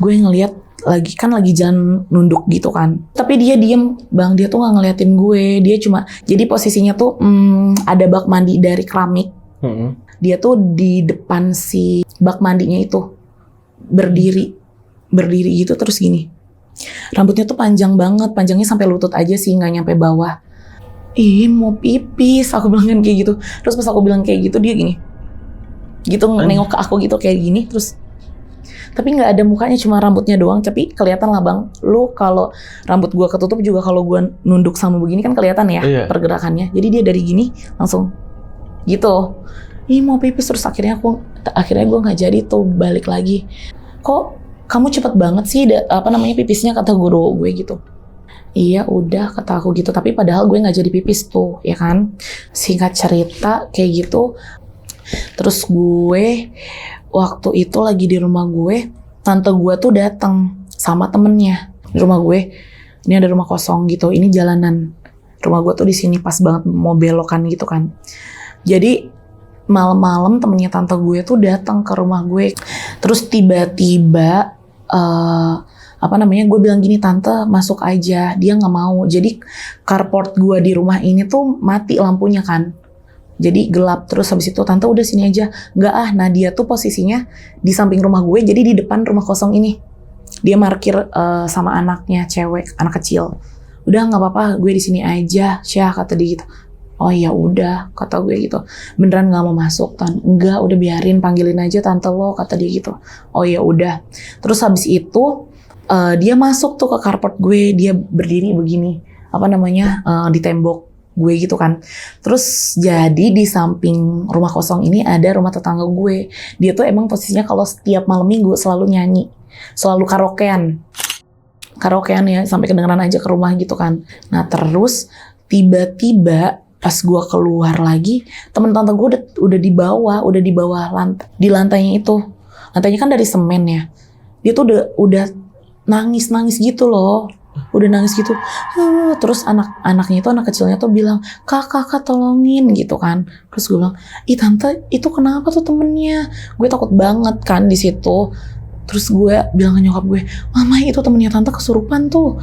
Gue ngeliat lagi jalan nunduk gitu kan, tapi dia diem bang, dia tuh nggak ngeliatin gue, dia cuma, jadi posisinya tuh ada bak mandi dari keramik, dia tuh di depan si bak mandinya itu berdiri gitu terus gini, rambutnya tuh panjang banget, panjangnya sampai lutut aja sih, nggak nyampe bawah. Ih mau pipis, aku bilang kan kayak gitu. Terus pas aku bilang kayak gitu dia gini gitu, nengok ke aku gitu kayak gini, terus tapi nggak ada mukanya, cuma rambutnya doang. Tapi kelihatan lah bang, lu kalau rambut gua ketutup juga kalau gua nunduk sama begini kan kelihatan ya pergerakannya. Jadi dia dari gini langsung gitu, ih mau pipis. Terus akhirnya gua nggak jadi tuh, balik lagi. Kok kamu cepet banget sih pipisnya, kata guru gue gitu. Iya udah, kata aku gitu, tapi padahal gue nggak jadi pipis tuh ya kan. Singkat cerita kayak gitu. Terus gue waktu itu lagi di rumah gue, tante gue tuh datang sama temennya di rumah gue. Ini ada rumah kosong gitu, ini jalanan. Rumah gue tuh di sini pas banget mau belokan gitu kan. Jadi malam-malam temennya tante gue tuh datang ke rumah gue. Terus tiba-tiba gue bilang gini, tante masuk aja, dia nggak mau. Jadi carport gue di rumah ini tuh mati lampunya kan, jadi gelap. Terus habis itu tante udah sini aja. Nggak nah dia tuh posisinya di samping rumah gue, jadi di depan rumah kosong ini. Dia parkir sama anaknya cewek, anak kecil. Udah nggak apa-apa, gue di sini aja, Syah, kata dia gitu. Oh ya udah, kata gue gitu. Beneran nggak mau masuk, Tan? Enggak, udah biarin, panggilin aja tante lo, kata dia gitu. Oh ya udah. Terus habis itu dia masuk tuh ke carport gue, dia berdiri begini, di tembok gue gitu kan. Terus jadi di samping rumah kosong ini ada rumah tetangga gue. Dia tuh emang posisinya kalau setiap malam minggu selalu nyanyi, selalu karaokean ya, sampai kedengeran aja ke rumah gitu kan. Nah terus tiba-tiba pas gue keluar lagi, temen tante gue udah di bawah lantai, di lantainya itu. Lantainya kan dari semen ya. Dia tuh udah nangis gitu loh. Udah nangis gitu. Terus anak-anaknya itu, anak kecilnya tuh bilang, kakak tolongin gitu kan. Terus gue bilang, ih tante itu kenapa tuh temennya? Gue takut banget kan di situ. Terus gue bilang ke nyokap gue, mama itu temennya tante kesurupan tuh.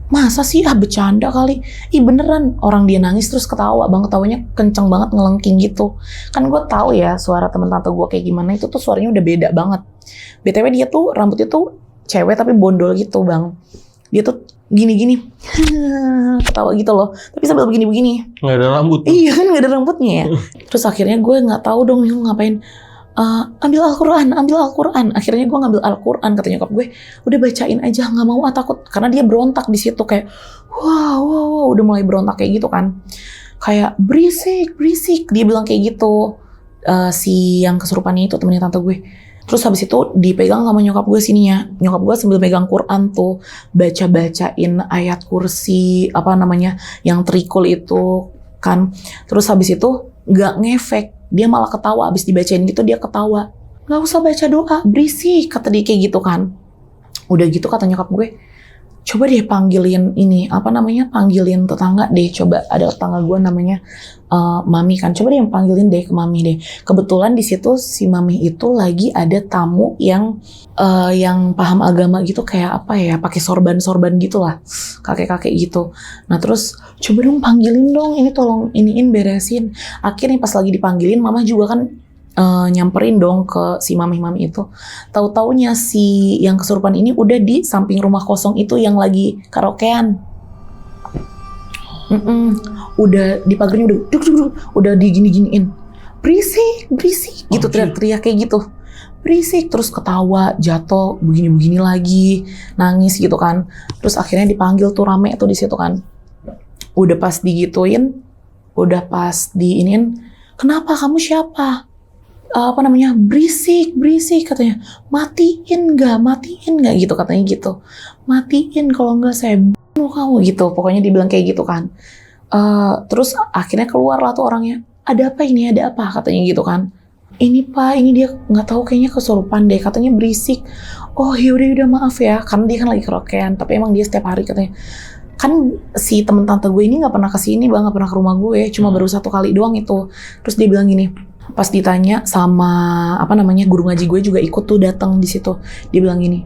Masa sih, bercanda kali. Ih beneran, orang dia nangis terus ketawa banget, tawanya kenceng banget, ngelengking gitu. Kan gue tahu ya suara temen tante gue kayak gimana, itu tuh suaranya udah beda banget. BTW dia tuh rambutnya tuh cewek tapi bondol gitu bang. Dia tuh gini-gini ketawa gitu loh, tapi sambil begini-begini. Nggak ada rambut. Iya kan, nggak ada rambutnya ya. Terus akhirnya gue nggak tahu dong ngapain. Ambil Al-Quran. Akhirnya gue ngambil Al-Quran, kata nyokap gue, udah bacain aja, nggak mau takut. Karena dia berontak di situ kayak, wow, udah mulai berontak kayak gitu kan. Kayak berisik, dia bilang kayak gitu. Si yang kesurupannya itu temennya tante gue. Terus habis itu dipegang sama nyokap gue sininya. Nyokap gue sambil pegang Quran tuh, bacain ayat kursi, yang trikul itu kan. Terus habis itu nggak ngefek. Dia malah ketawa, abis dibacain gitu dia ketawa. Gak usah baca doa, berisik, kata dia kayak gitu kan. Udah gitu kata nyokap gue, coba deh panggilin panggilin tetangga deh. Coba ada tetangga gue namanya Mami kan, coba deh panggilin deh ke Mami deh. Kebetulan di situ si Mami itu lagi ada tamu yang paham agama gitu, kayak pakai sorban gitu lah, kakek gitu. Nah terus coba dong panggilin dong, ini tolong iniin beresin. Akhirnya pas lagi dipanggilin, mama juga kan nyamperin dong ke si mami itu. Tahu-taunya si yang kesurupan ini udah di samping rumah kosong itu yang lagi karaokean. Udah di pagarnya udah digini-giniin. Berisik gitu, teriak-teriak kayak gitu. Berisik, terus ketawa, jatuh, begini-begini lagi, nangis gitu kan. Terus akhirnya dipanggil tuh, rame tuh di situ kan. Udah pas digituin, udah pas diinin, kenapa, kamu siapa? Berisik katanya. Matiin nggak gitu katanya gitu. Matiin, kalau nggak saya bunuh kamu gitu. Pokoknya dibilang kayak gitu kan. Terus akhirnya keluar lah tuh orangnya. Ada apa katanya gitu kan. Ini pak, ini dia nggak tahu, kayaknya kesurupan deh, katanya berisik. Oh yaudah maaf ya, karena dia kan lagi kerokean, tapi emang dia setiap hari katanya. Kan si temen tante gue ini nggak pernah kesini bang, nggak pernah ke rumah gue, cuma baru 1 kali doang itu. Terus dia bilang gini, pas ditanya sama guru ngaji gue juga ikut tuh datang di situ. Dia bilang gini,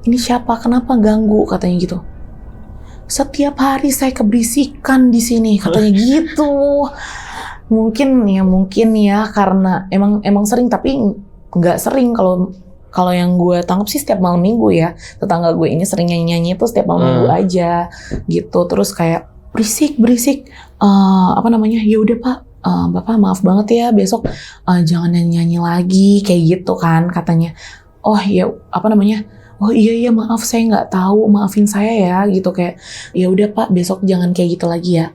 ini siapa, kenapa ganggu, katanya gitu. Setiap hari saya keberisikan di sini, katanya gitu. Mungkin ya karena emang sering, tapi nggak sering. Kalau yang gue tangkap sih setiap malam minggu ya. Tetangga gue ini sering nyanyi itu setiap malam minggu aja gitu. Terus kayak berisik. Ya udah pak, bapak maaf banget ya, besok jangan nyanyi lagi kayak gitu kan katanya. Oh ya oh iya maaf, saya nggak tahu, maafin saya ya gitu. Kayak ya udah pak, besok jangan kayak gitu lagi ya.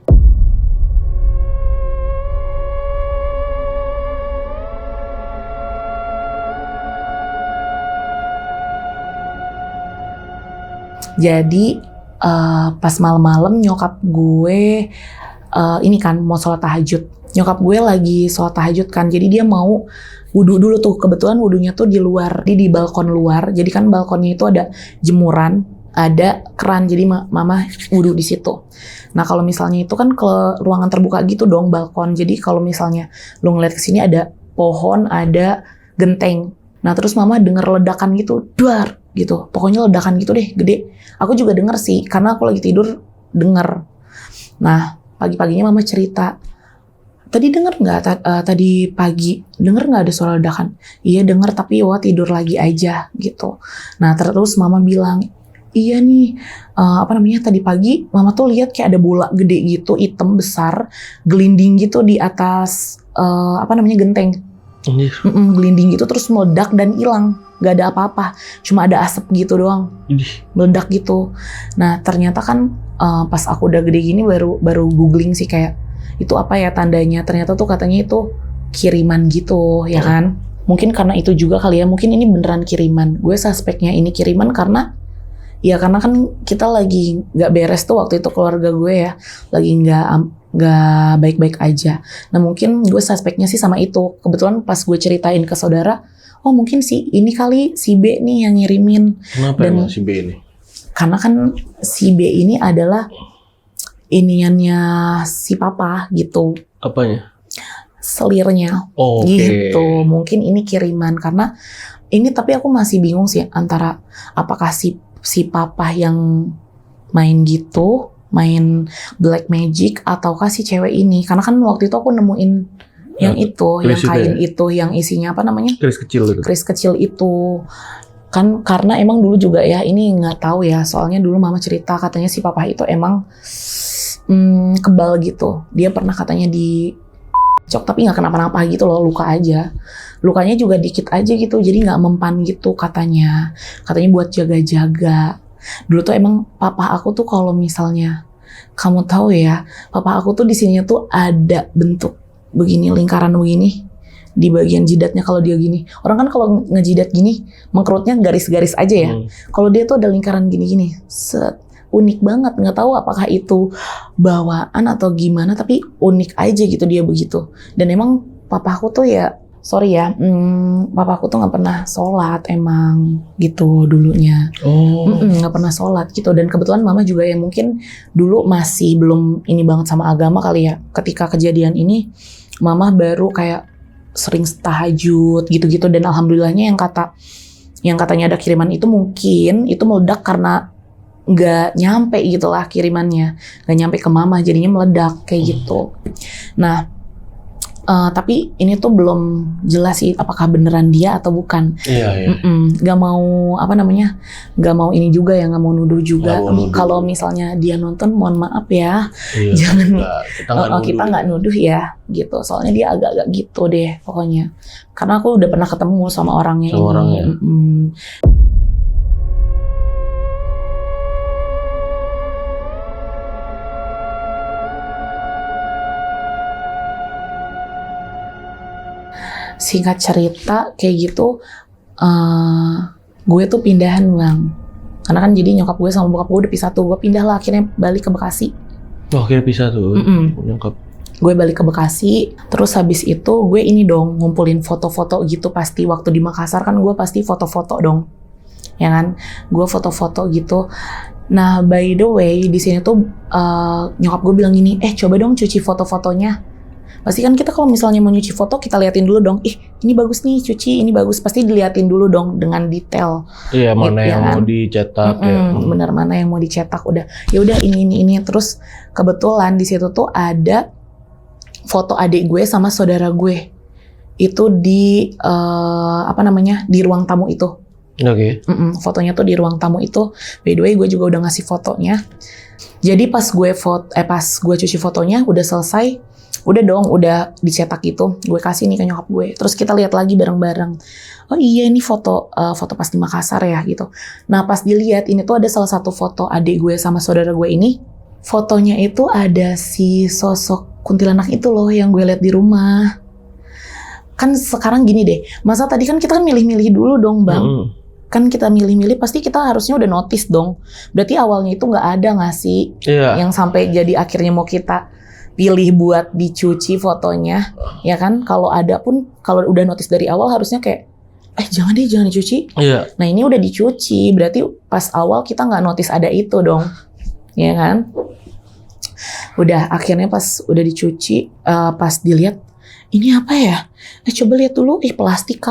Jadi pas malam-malam nyokap gue ini kan mau sholat tahajud. Nyokap gue lagi sholat tahajud kan, jadi dia mau wudhu dulu tuh. Kebetulan wudhunya tuh di luar, di balkon luar. Jadi kan balkonnya itu ada jemuran, ada keran, jadi mama wudhu di situ. Nah kalau misalnya itu kan ke ruangan terbuka gitu dong balkon. Jadi kalau misalnya lu ngeliat kesini ada pohon, ada genteng. Nah terus mama denger ledakan gitu, duar. gitu. Pokoknya ledakan gitu deh, gede. Aku juga denger sih, karena aku lagi tidur denger. Nah, pagi-paginya mama cerita, tadi denger nggak tadi pagi denger nggak ada suara ledakan? Iya denger, tapi Wa tidur lagi aja gitu. Nah terus mama bilang, iya nih tadi pagi mama tuh lihat kayak ada bola gede gitu, hitam besar, gelinding gitu di atas genteng. Gelinding gitu terus meledak dan hilang, nggak ada apa-apa, cuma ada asap gitu doang, meledak gitu. Nah ternyata kan pas aku udah gede gini baru googling sih kayak itu apa ya tandanya. Ternyata tuh katanya itu kiriman gitu ya kan. Mungkin karena itu juga kali ya, mungkin ini beneran kiriman. Gue suspeknya ini kiriman karena kan kita lagi nggak beres tuh waktu itu, keluarga gue ya lagi nggak baik-baik aja. Nah mungkin gue suspeknya sih sama itu. Kebetulan pas gue ceritain ke saudara, oh mungkin ini kali si B nih yang ngirimin. Kenapa emang si B ini? Karena kan si B ini adalah iniannya si papa gitu. Apanya? Selirnya. Gitu. Mungkin ini kiriman karena ini, tapi aku masih bingung sih antara apakah si papa yang main gitu, main black magic, ataukah si cewek ini. Karena kan waktu itu aku nemuin yang itu, yang kain itu, yang isinya keris kecil itu. Kan karena emang dulu juga ya, ini nggak tahu ya, soalnya dulu mama cerita katanya si papa itu emang kebal gitu. Dia pernah katanya cok tapi nggak kenapa-napa gitu loh, luka aja. Lukanya juga dikit aja gitu, jadi nggak mempan gitu katanya buat jaga-jaga. Dulu tuh emang papa aku tuh kalau misalnya kamu tahu ya, papa aku tuh di sininya tuh ada bentuk begini, lingkaran begini di bagian jidatnya. Kalau dia gini, orang kan kalau ngejidat gini mengkerutnya garis-garis aja ya. Kalau dia tuh ada lingkaran gini-gini, unik banget. Nggak tahu apakah itu bawaan atau gimana, tapi unik aja gitu dia begitu. Dan emang papaku tuh ya, sorry ya, papaku tuh nggak pernah sholat emang gitu dulunya. Nggak pernah sholat gitu. Dan kebetulan mama juga ya mungkin dulu masih belum ini banget sama agama kali ya. Ketika kejadian ini, mama baru kayak sering tahajud gitu-gitu. Dan alhamdulillahnya yang katanya ada kiriman itu mungkin itu meledak karena nggak nyampe gitulah kirimannya, nggak nyampe ke mama, jadinya meledak kayak gitu. Nah tapi ini tuh belum jelas sih apakah beneran dia atau bukan. Nggak mau nggak mau ini juga ya, nggak mau nuduh juga. Kalau misalnya dia nonton, mohon maaf ya, jangan kita nggak nuduh ya gitu. Soalnya dia agak-agak gitu deh pokoknya. Karena aku udah pernah ketemu sama orangnya ini. Singkat cerita kayak gitu, gue tuh pindahan Bang. Karena kan jadi nyokap gue sama bokap gue udah pisah tuh. Gue pindah lah akhirnya balik ke Bekasi. Oh akhirnya pisah tuh nyokap. Gue balik ke Bekasi, terus habis itu gue ini dong ngumpulin foto-foto gitu. Pasti waktu di Makassar kan gue pasti foto-foto dong, ya kan? Gue foto-foto gitu. Nah by the way di sini tuh nyokap gue bilang gini, coba dong cuci foto-fotonya. Pasti kan kita kalau misalnya mau nyuci foto, kita liatin dulu dong. Ini bagus nih, cuci, ini bagus. Pasti diliatin dulu dong dengan detail. Iya, mana yang mau dicetak ya. Bener, mana yang mau dicetak. Ya udah ini. Terus kebetulan di situ tuh ada foto adik gue sama saudara gue. Itu di di ruang tamu itu. Oke. Fotonya tuh di ruang tamu itu. By the way, gue juga udah ngasih fotonya. Jadi pas gue cuci fotonya udah selesai. Udah dicetak gitu, gue kasih nih ke nyokap gue. Terus kita lihat lagi bareng-bareng. Oh iya ini foto pas di Makassar ya gitu. Nah pas dilihat ini tuh ada salah satu foto adik gue sama saudara gue ini. Fotonya itu ada si sosok kuntilanak itu loh yang gue lihat di rumah. Kan sekarang gini deh, masa tadi kan kita milih-milih dulu dong Bang. Kan kita milih-milih pasti kita harusnya udah notice dong. Berarti awalnya itu nggak ada nggak sih? Yang sampai jadi akhirnya mau kita pilih buat dicuci fotonya, ya kan? Kalau ada pun, kalau udah notice dari awal harusnya kayak, jangan dicuci. Nah ini udah dicuci, berarti pas awal kita nggak notice ada itu dong, ya kan? Udah akhirnya pas udah dicuci, pas dilihat, ini apa ya? Coba lihat dulu, plastik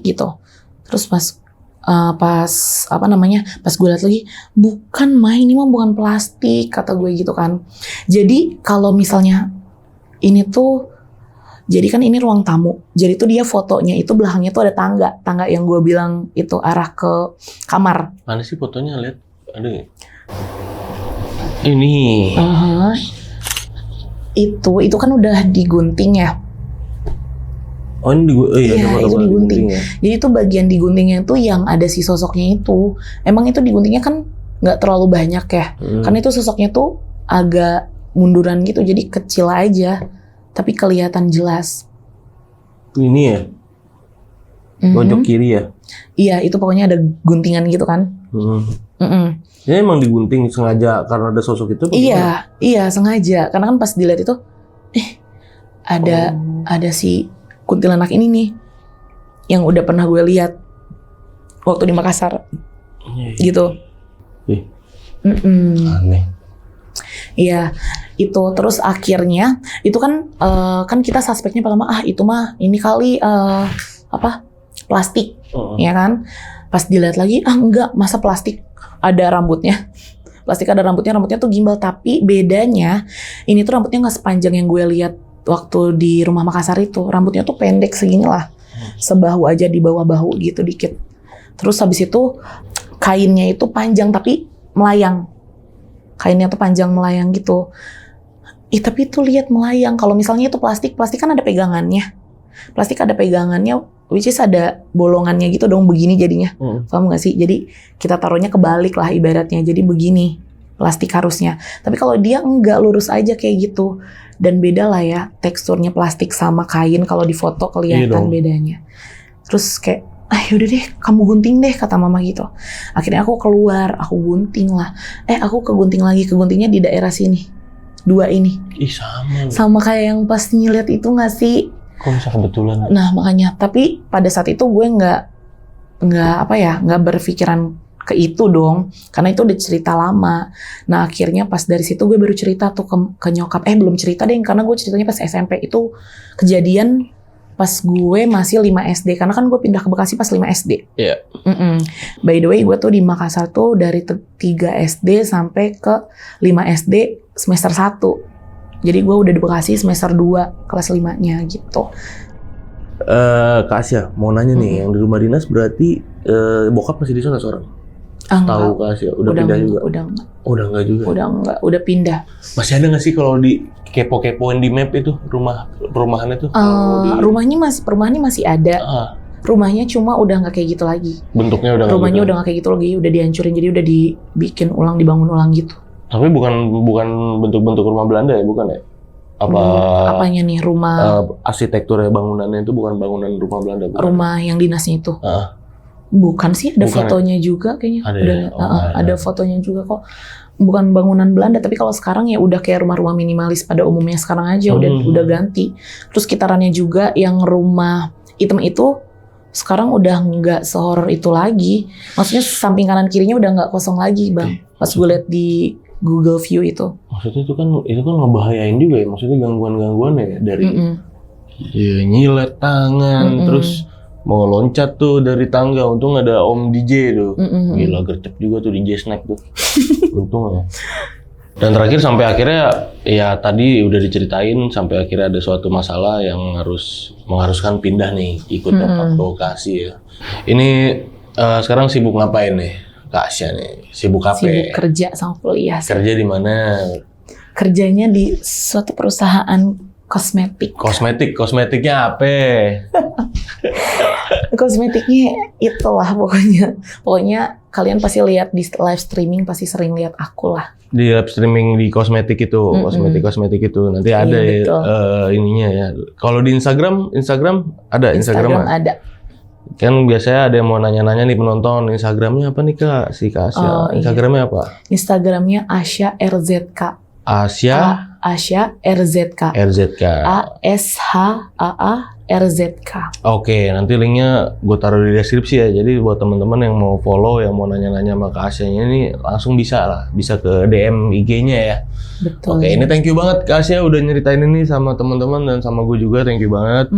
gitu. Terus pas pas pas gue lihat lagi, bukan mah, ini mah bukan plastik, kata gue gitu kan. Jadi kalau misalnya ini tuh, jadi kan ini ruang tamu, jadi tuh dia fotonya itu belakangnya tuh ada tangga yang gue bilang itu arah ke kamar. Mana sih fotonya, lihat ada nggak? Ini itu kan udah digunting ya. Oh ini Iya, itu digunting. Ya. Jadi itu bagian diguntingnya itu yang ada si sosoknya itu. Emang itu diguntingnya kan nggak terlalu banyak ya. Karena itu sosoknya tuh agak munduran gitu, jadi kecil aja. Tapi kelihatan jelas. Ini ya? Pojok kiri ya? Iya, itu pokoknya ada guntingan gitu kan. Ini emang digunting sengaja karena ada sosok itu? Iya, sengaja. Karena kan pas dilihat itu, ada si kuntilanak ini nih yang udah pernah gue lihat waktu di Makassar, gitu. Aneh. Iya, itu terus akhirnya itu kan kan kita suspeknya pertama itu mah ini kali plastik, ya kan? Pas dilihat lagi enggak, masa plastik ada rambutnya. Plastik ada rambutnya tuh gimbal, tapi bedanya ini tuh rambutnya nggak sepanjang yang gue lihat waktu di rumah Makassar itu. Rambutnya tuh pendek segini lah, sebahu aja, di bawah bahu gitu dikit. Terus habis itu kainnya itu panjang tapi melayang. Kainnya tuh panjang melayang gitu. Tapi itu lihat melayang. Kalau misalnya itu plastik kan ada pegangannya. Plastik ada pegangannya, which is ada bolongannya gitu dong, begini jadinya. Paham gak sih? Jadi kita taruhnya kebalik lah ibaratnya. Jadi begini plastik harusnya. Tapi kalau dia enggak, lurus aja kayak gitu. Dan beda lah ya teksturnya plastik sama kain, kalau di foto kelihatan bedanya. Terus kayak, yaudah deh, kamu gunting deh, kata mama gitu. Akhirnya aku keluar, aku gunting lah. Aku kegunting lagi, keguntingnya di daerah sini. 2 ini. Sama kayak yang pas ngeliat itu gak sih? Kok bisa kebetulan? Nah makanya, tapi pada saat itu gue nggak berpikiran ke itu dong, karena itu udah cerita lama. Nah akhirnya pas dari situ gue baru cerita tuh ke nyokap. Belum cerita deh, karena gue ceritanya pas SMP. Itu kejadian pas gue masih 5 SD, karena kan gue pindah ke Bekasi pas 5 SD. Iya. By the way, gue tuh di Makassar tuh dari 3 SD sampai ke 5 SD semester 1. Jadi gue udah di Bekasi semester 2 kelas 5-nya gitu. Kak Asya, mau nanya nih, yang di rumah dinas berarti bokap masih di sana seorang? Tahu Kak Asya, udah pindah juga? Udah enggak juga? Udah pindah. Masih ada nggak sih kalau di kepo-kepoin di map itu perumahannya tuh? Perumahannya masih ada. Rumahnya cuma udah nggak kayak gitu lagi. Bentuknya udah rumahnya udah nggak kayak gitu lagi, udah dihancurin, jadi udah dibikin ulang, dibangun ulang gitu. Tapi bukan bentuk-bentuk rumah Belanda ya, bukan ya? Apanya nih, rumah? Arsitekturnya, bangunannya itu bukan bangunan rumah Belanda, bukan? Rumah yang dinasnya itu? Bukan sih, ada fotonya juga kayaknya. Ada fotonya juga kok. Bukan bangunan Belanda, tapi kalau sekarang ya udah kayak rumah-rumah minimalis pada umumnya sekarang aja, udah ganti. Terus sekitarannya juga yang rumah hitam itu sekarang udah nggak sehoror itu lagi. Maksudnya samping kanan kirinya udah nggak kosong lagi, Bang. Pas gue liat di Google View itu. Maksudnya itu kan ngebahayain juga ya, maksudnya gangguan-gangguan ya dari nyilet tangan, terus mau loncat tuh dari tangga, untung ada Om DJ tuh. Gila, gercep juga tuh DJ Snack tuh. Untung ya. Dan terakhir sampai akhirnya ya tadi udah diceritain, sampai akhirnya ada suatu masalah yang mengharuskan pindah nih, ikut dapat lokasi ya. Ini sekarang sibuk ngapain nih Kak Asya nih? Sibuk apa? Sibuk kerja sama kuliah. Kerja di mana? Kerjanya di suatu perusahaan kosmetik. Kosmetiknya apa? Kosmetiknya itulah pokoknya kalian pasti lihat di live streaming, pasti sering lihat aku lah. Di live streaming di kosmetik itu, kosmetik itu nanti ada ininya ya. Kalau di Instagram ada. Instagram ada. Kan biasanya ada yang mau nanya-nanya nih penonton, Instagramnya apa nih Kak? Si Kak Asya. Instagramnya apa? Instagramnya Asya RZK. Asya RZK. RZK. ASHAA RZK. Oke, nanti linknya gue taruh di deskripsi ya. Jadi buat teman-teman yang mau follow, yang mau nanya-nanya sama Kak Asia ini langsung bisa lah, bisa ke DM IG-nya ya. Betul. Oke, ini thank you banget Kak Asia udah nyeritain ini sama teman-teman dan sama gue juga, thank you banget.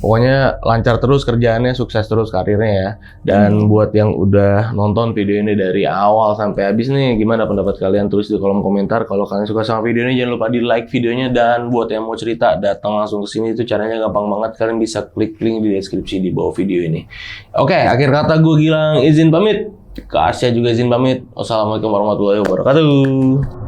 Pokoknya lancar terus kerjaannya, sukses terus karirnya ya. Dan buat yang udah nonton video ini dari awal sampai habis nih, gimana pendapat kalian? Tulis di kolom komentar. Kalau kalian suka sama video ini jangan lupa di like videonya, dan buat yang mau cerita datang langsung ke sini, itu caranya gampang banget. Kalian bisa klik link di deskripsi di bawah video ini. Oke, akhir kata gue Gilang izin pamit. Kak Asia juga izin pamit. Wassalamualaikum warahmatullahi wabarakatuh.